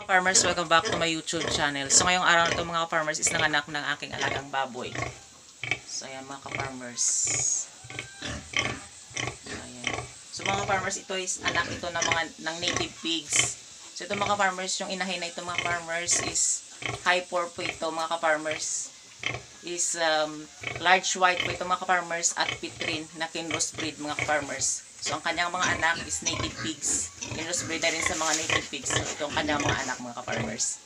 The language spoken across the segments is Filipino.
Farmers, welcome back to my YouTube channel. So ngayong araw na ito mga farmers is nanganak ng aking alagang baboy. So ayan mga farmers. Ayan. So mga farmers, ito is anak ito ng native pigs. So ito mga farmers, yung inahin na ito mga farmers is Hyper po ito mga farmers. Is large white po ito mga farmers at Pitrin na kinross breed mga farmers. So, ang kanyang mga anak is native pigs. Kinrossbreed na rin sa mga native pigs. So, ito ang kanyang mga anak, mga ka-farmers.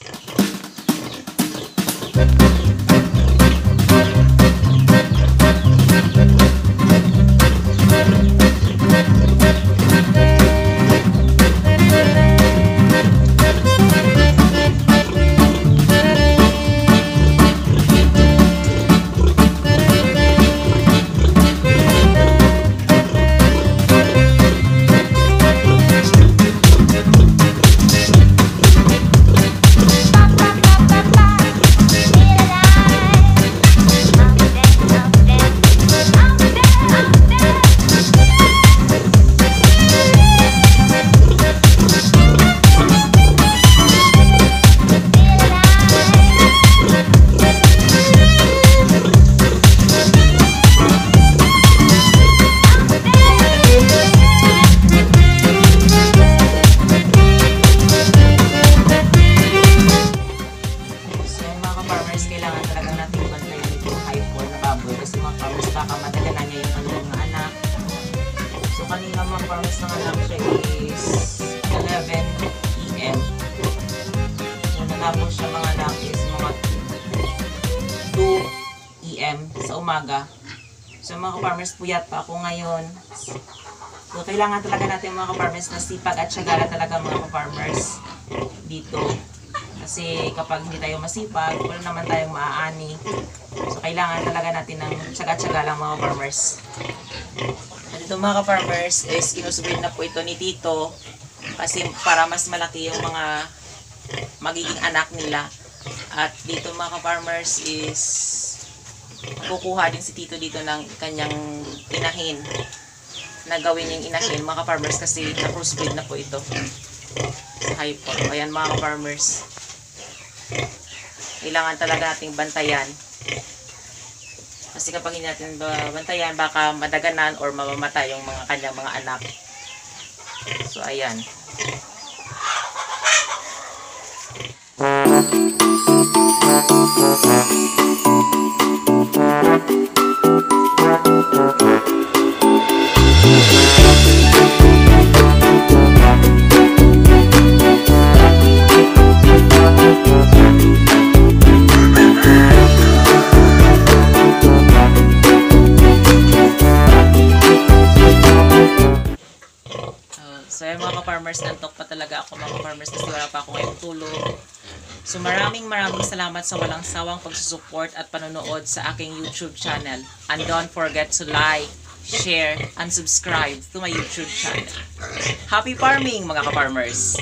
Kailangan talaga natin bantayan itong Hyper na baboy kasi mga farmers baka madaganan niya yung kanilang mga anak. So kanina mga farmers ng anak siya is 11 PM. So natapos siya mga anak is mga 2 AM sa umaga. So mga farmers, puyat pa ako ngayon. So kailangan talaga natin mga farmers na sipag at syagala talaga mga farmers dito. Kasi kapag hindi tayo masipag, wala naman tayong maaani. So, kailangan talaga natin ng tsaga-tsaga lang mga farmers. At ito mga farmers is inusbreed na po ito ni Tito. Kasi para mas malaki yung mga magiging anak nila. At dito mga farmers is kukuha din si Tito dito ng kanyang inahin. Na gawin yung inahin mga farmers kasi na-crossbreed na po ito. Hyper. Ayan mga farmers. Kailangan talaga nating bantayan kasi kapag hindi natin bantayan baka madaganan or mamamatay yung mga kanyang mga anak. So ayan. So ayan mga ka-farmers, nantok pa talaga ako mga ka-farmers kasi wala pa ako ngayong tulog. So maraming salamat sa walang sawang pagsusupport at panonood sa aking YouTube channel. And don't forget to like, share, and subscribe to my YouTube channel. Happy farming mga ka-farmers!